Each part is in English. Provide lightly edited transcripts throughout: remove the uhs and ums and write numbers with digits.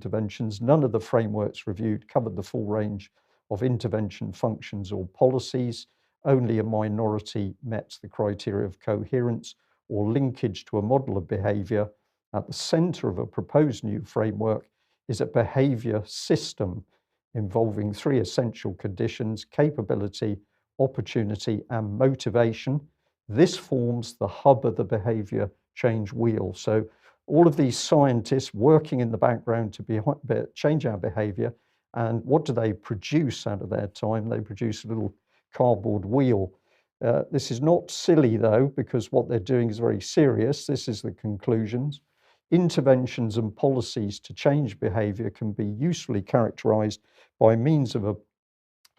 interventions. None of the frameworks reviewed covered the full range of intervention functions or policies. Only a minority met the criteria of coherence or linkage to a model of behaviour. At the centre of a proposed new framework is a behaviour system involving three essential conditions: capability, opportunity, and motivation. This forms the hub of the behaviour change wheel. So all of these scientists working in the background to change our behaviour. And what do they produce out of their time? They produce a little cardboard wheel. This is not silly, though, because what they're doing is very serious. This is the conclusions. Interventions and policies to change behaviour can be usefully characterised by means of a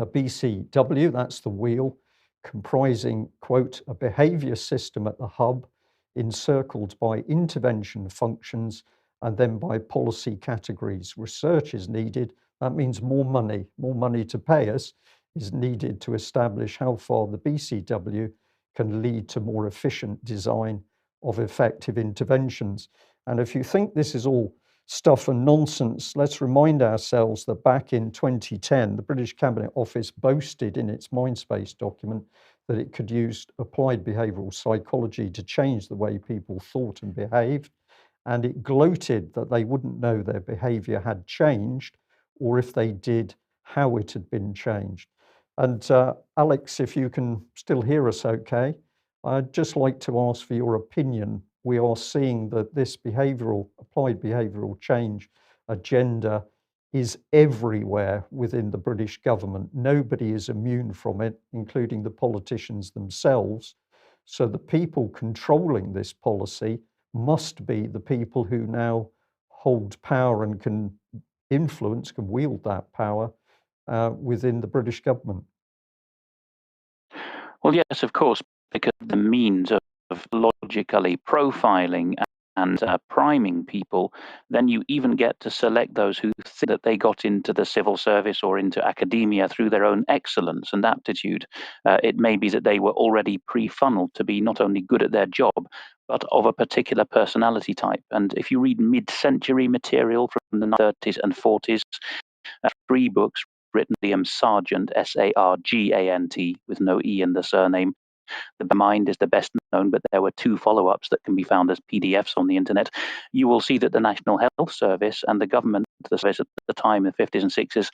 BCW, that's the wheel, comprising, quote, a behaviour system at the hub, encircled by intervention functions, and then by policy categories. Research is needed. That means more money to pay us is needed to establish how far the BCW can lead to more efficient design of effective interventions. And if you think this is all stuff and nonsense, let's remind ourselves that back in 2010, the British Cabinet Office boasted in its Mindspace document that it could use applied behavioural psychology to change the way people thought and behaved. And it gloated that they wouldn't know their behaviour had changed, or if they did, how it had been changed. And Alex, if you can still hear us okay, I'd just like to ask for your opinion. We are seeing that this applied behavioural change agenda is everywhere within the British government. Nobody is immune from it, including the politicians themselves. So the people controlling this policy must be the people who now hold power and can influence, can wield that power within the British government. Well, yes, of course, because the means of logically profiling and priming people, then you even get to select those who think that they got into the civil service or into academia through their own excellence and aptitude. It may be that they were already pre-funneled to be not only good at their job, but of a particular personality type. And if you read mid-century material from the 30s and 40s, 3 books written by William Sargant, Sargant, with no E in the surname. The Mind is the best known, but there were 2 follow-ups that can be found as PDFs on the internet. You will see that the National Health Service and the government, the service at the time in the 50s and 60s,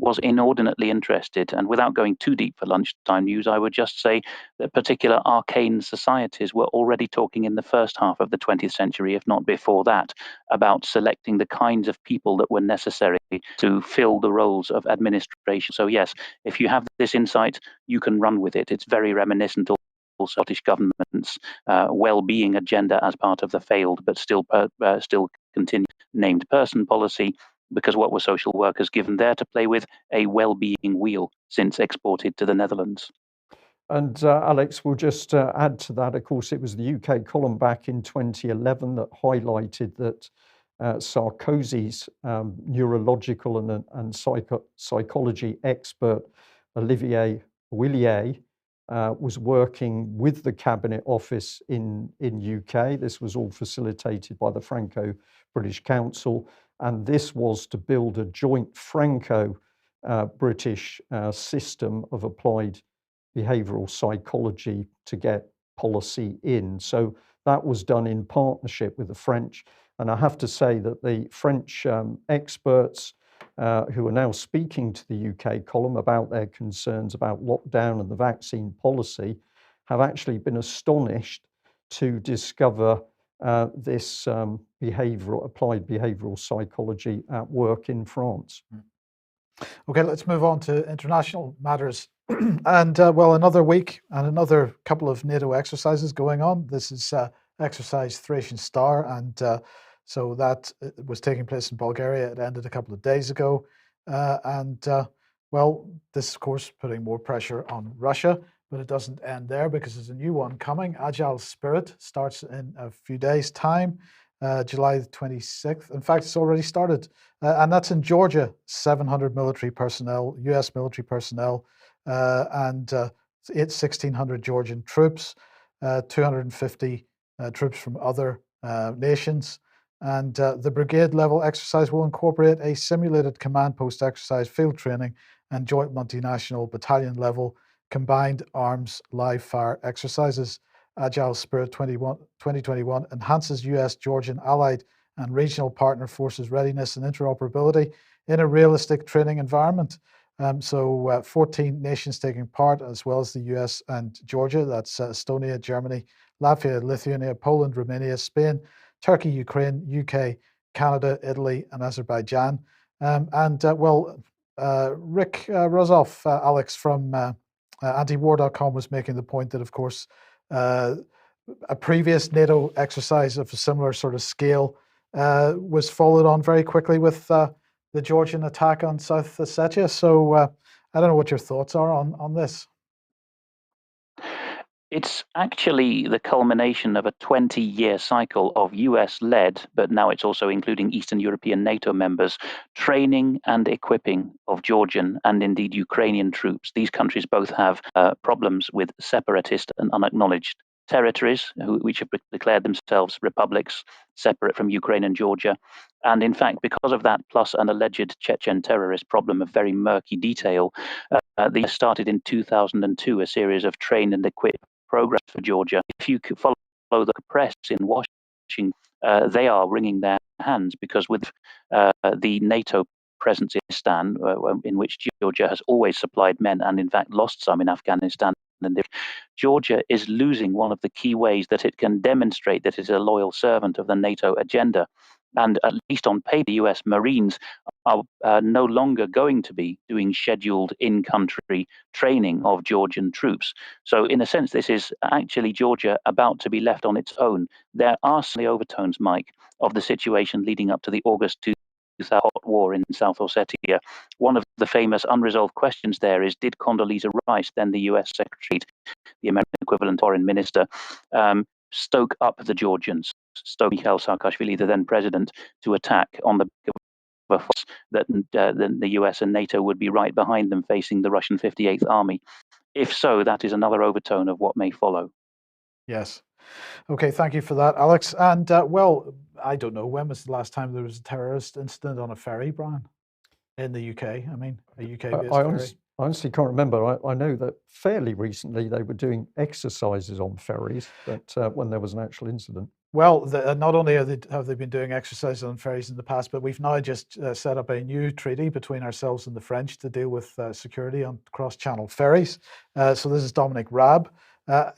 was inordinately interested. And without going too deep for lunchtime news, I would just say that particular arcane societies were already talking in the first half of the 20th century, if not before that, about selecting the kinds of people that were necessary to fill the roles of administration. So yes, if you have this insight, you can run with it. It's very reminiscent of Scottish government's well-being agenda as part of the failed but still continued named person policy, because what were social workers given there to play with? A well-being wheel, since exported to the Netherlands. And Alex, we'll just add to that. Of course, it was the UK column back in 2011 that highlighted that Sarkozy's neurological and psychology expert, Olivier Willier, was working with the Cabinet Office in UK. This was all facilitated by the Franco-British Council. And this was to build a joint Franco-British system of applied behavioral psychology to get policy in. So that was done in partnership with the French. And I have to say that the French experts who are now speaking to the UK column about their concerns about lockdown and the vaccine policy have actually been astonished to discover this applied behavioral psychology at work in France. Okay, let's move on to international matters. And well, another week and another couple of NATO exercises going on. This is exercise Thracian Star, and so that was taking place in Bulgaria. It ended a couple of days ago. Well, this, of course, putting more pressure on Russia, but it doesn't end there because there's a new one coming. Agile Spirit starts in a few days' time, July the 26th. In fact, it's already started, and that's in Georgia. 700 military personnel, US military personnel, and it's 1,600 Georgian troops, 250 troops from other nations. And the brigade level exercise will incorporate a simulated command post exercise, field training, and joint multinational battalion level combined arms live fire exercises. Agile Spirit 2021 enhances US, Georgian, allied, and regional partner forces readiness and interoperability in a realistic training environment. So 14 nations taking part, as well as the US and Georgia. That's Estonia, Germany, Latvia, Lithuania, Poland, Romania, Spain, Turkey, Ukraine, UK, Canada, Italy, and Azerbaijan. Rick Rozoff, Alex from antiwar.com, was making the point that, of course, a previous NATO exercise of a similar sort of scale was followed on very quickly with the Georgian attack on South Ossetia. So I don't know what your thoughts are on this. It's actually the culmination of a 20-year cycle of US-led, but now it's also including Eastern European NATO members, training and equipping of Georgian and indeed Ukrainian troops. These countries both have problems with separatist and unacknowledged territories, which have declared themselves republics separate from Ukraine and Georgia. And in fact, because of that, plus an alleged Chechen terrorist problem of very murky detail, the US started in 2002 a series of train and equip programs for Georgia. If you could follow the press in Washington, they are wringing their hands because with the NATO presence in Afghanistan, in which Georgia has always supplied men and in fact lost some in Afghanistan, and Georgia is losing one of the key ways that it can demonstrate that it is a loyal servant of the NATO agenda. And at least on paper, US Marines are no longer going to be doing scheduled in-country training of Georgian troops. So in a sense, this is actually Georgia about to be left on its own. There are some overtones, Mike, of the situation leading up to the August 2000 hot war in South Ossetia. One of the famous unresolved questions there is, did Condoleezza Rice, then the US Secretary, the American equivalent foreign minister, stoke up the Georgians, stoke Mikhail Saakashvili, the then president, to attack on the force that the US and NATO would be right behind them facing the Russian 58th Army? If so, that is another overtone of what may follow. Yes. Okay, thank you for that, Alex. And well, I don't know, when was the last time there was a terrorist incident on a ferry, Brian, in the UK? I mean, a UK-based ferry. I honestly can't remember. I know that fairly recently they were doing exercises on ferries, but when there was an actual incident. Well, not only have they been doing exercises on ferries in the past, but we've now just set up a new treaty between ourselves and the French to deal with security on cross-channel ferries. So this is Dominic Raab.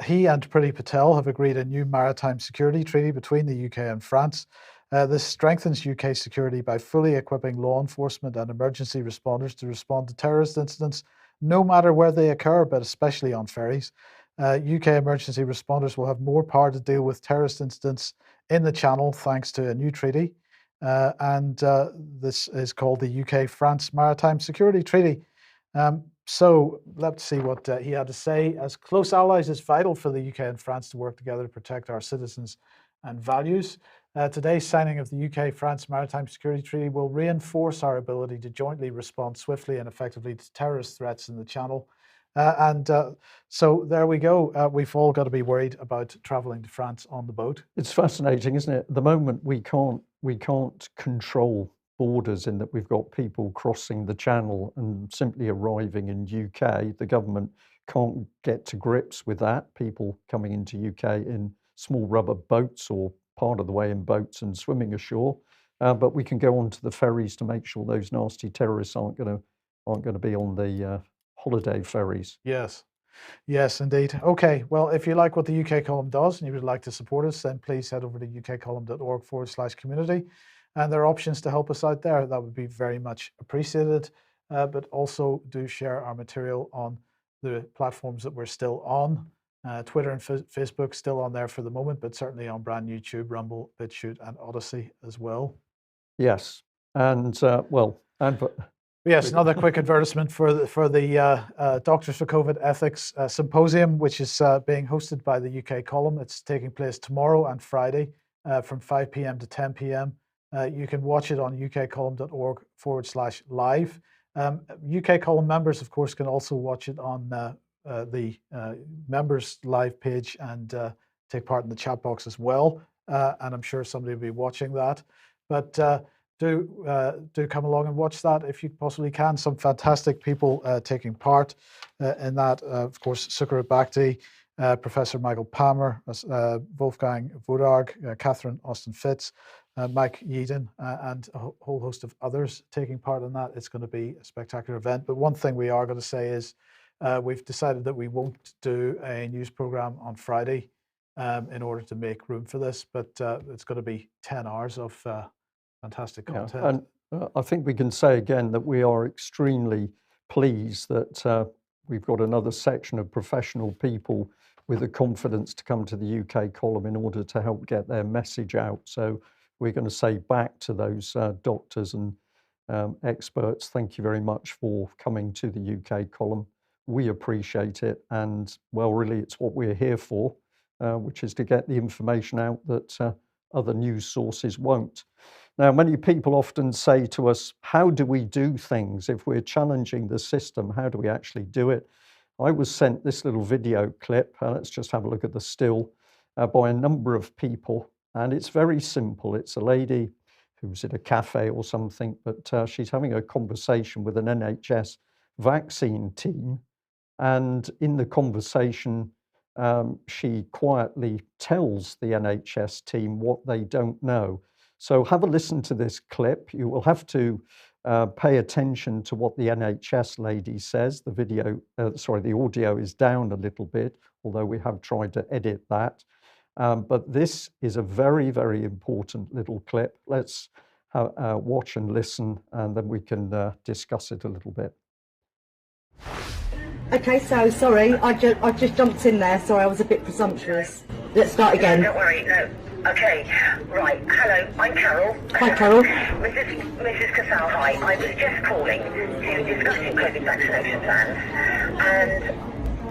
He and Priti Patel have agreed a new maritime security treaty between the UK and France. This strengthens UK security by fully equipping law enforcement and emergency responders to respond to terrorist incidents, no matter where they occur, but especially on ferries. UK emergency responders will have more power to deal with terrorist incidents in the Channel thanks to a new treaty. This is called the UK-France Maritime Security Treaty. So let's see what he had to say. As close allies, it's vital for the UK and France to work together to protect our citizens and values. Today's signing of the UK-France Maritime Security Treaty will reinforce our ability to jointly respond swiftly and effectively to terrorist threats in the Channel. So there we go. We've all got to be worried about traveling to France on the boat. It's fascinating, isn't it? At the moment, we can't control borders in that we've got people crossing the Channel and simply arriving in UK. The government can't get to grips with that. People coming into UK in small rubber boats or part of the way in boats and swimming ashore. But we can go onto the ferries to make sure those nasty terrorists aren't going to be on the holiday ferries. Yes. Yes, indeed. Okay, well, if you like what the UK Column does and you would like to support us, then please head over to ukcolumn.org/community. And there are options to help us out there. That would be very much appreciated. But also do share our material on the platforms that we're still on. Twitter and Facebook still on there for the moment, but certainly on brand YouTube, Rumble, BitChute, and Odyssey as well. Yes, and yes, another quick advertisement for the Doctors for COVID Ethics Symposium, which is being hosted by the UK Column. It's taking place tomorrow and Friday from 5 p.m. to 10 p.m. You can watch it on ukcolumn.org/live. UK Column members, of course, can also watch it on the members live page and take part in the chat box as well. and I'm sure somebody will be watching that. But do come along and watch that if you possibly can. Some fantastic people taking part in that. Of course, Sucharit Bhakdi, Professor Michael Palmer, Wolfgang Wodarg, Catherine Austin-Fitz, Mike Yeadon, and a whole host of others taking part in that. It's going to be a spectacular event. But one thing we are going to say is we've decided that we won't do a news program on Friday in order to make room for this, but it's going to be 10 hours of fantastic content. And I think we can say again that we are extremely pleased that we've got another section of professional people with the confidence to come to the UK column in order to help get their message out. So we're going to say back to those doctors and experts, thank you very much for coming to the UK column. We appreciate it, and well, really it's what we're here for, which is to get the information out that other news sources won't. Now, many people often say to us, how do we do things? If we're challenging the system, how do we actually do it? I was sent this little video clip, let's just have a look at the still, by a number of people, and it's very simple. It's a lady who's at a cafe or something, but she's having a conversation with an NHS vaccine team, and in the conversation, she quietly tells the NHS team what they don't know. So have a listen to this clip. You will have to pay attention to what the NHS lady says. The video, the audio is down a little bit, although we have tried to edit that. But this is a very, very important little clip. Let's watch and listen, and then we can discuss it a little bit. Okay, so sorry, I just jumped in there. Sorry, I was a bit presumptuous. Let's start again. No, don't worry, no. Okay, right. Hello, I'm Carol. Hi, Carol. Mrs. Casal, hi. I was just calling to discuss your COVID vaccination plans and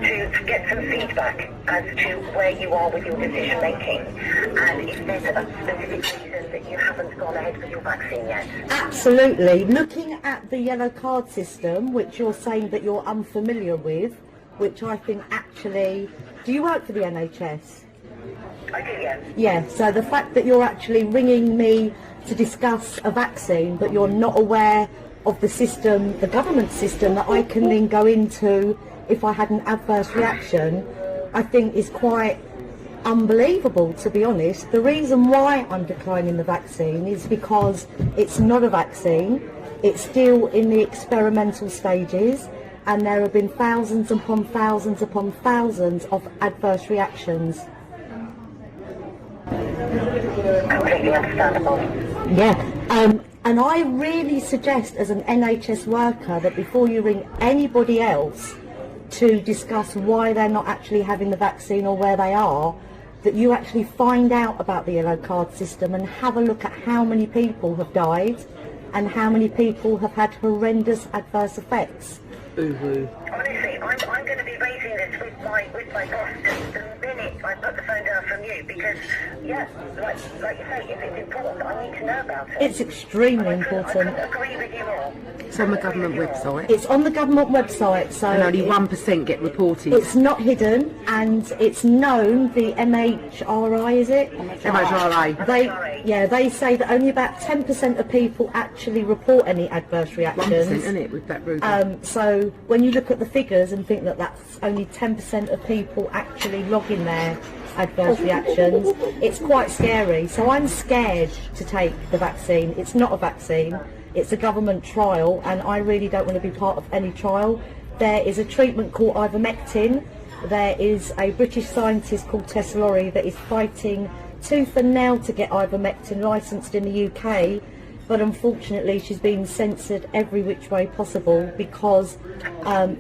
to get some feedback as to where you are with your decision making and if there's a specific reason that you haven't gone ahead with your vaccine yet. Absolutely. Looking at the yellow card system, which you're saying that you're unfamiliar with, which I think actually... Do you work for the NHS? I do, yes. Yeah, so the fact that you're actually ringing me to discuss a vaccine, but you're not aware of the system, the government system that I can then go into if I had an adverse reaction, I think is quite unbelievable, to be honest. The reason why I'm declining the vaccine is because it's not a vaccine, it's still in the experimental stages, and there have been thousands upon thousands upon thousands of adverse reactions. Completely understandable. Yeah, and I really suggest as an NHS worker that before you ring anybody else to discuss why they're not actually having the vaccine or where they are, that you actually find out about the yellow card system and have a look at how many people have died and how many people have had horrendous adverse effects. Honestly, I'm going to be raising this with my boss the minute I put the phone down from you, because, yeah, like you say, if it's important, I need to know about it. It's extremely important. I agree with you all. It's on the government website. It's on the government website, so... And only 1% get reported. It's not hidden, and it's known, the MHRI, is it? MHRA. They say that only about 10% of people actually report any adverse reactions. 1%, isn't it, with that route? So when you look at the figures and think that that's only 10% of people actually logging their adverse reactions, it's quite scary. So I'm scared to take the vaccine. It's not a vaccine, it's a government trial, and I really don't want to be part of any trial. There is a treatment called ivermectin. There is a British scientist called Tessa Lawrie that is fighting tooth and nail to get ivermectin licensed in the UK, but unfortunately she's being censored every which way possible because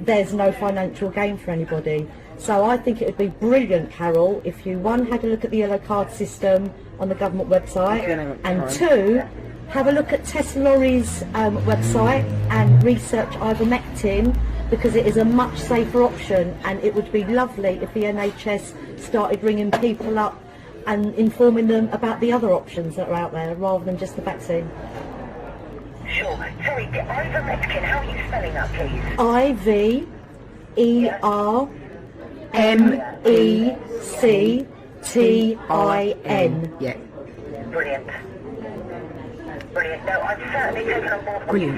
there's no financial gain for anybody. So I think it would be brilliant, Carol, if you, one, had a look at the yellow card system on the government website, and two, have a look at Tessa Lawrie's website and research ivermectin, because it is a much safer option, and it would be lovely if the NHS started ringing people up and informing them about the other options that are out there rather than just the vaccine. Sure. Sorry, ivermectin, how are you spelling that, please? I-V-E-R-M-E-C-T-I-N. Yeah. Brilliant. Brilliant. No, I've certainly taken on board what you Brilliant.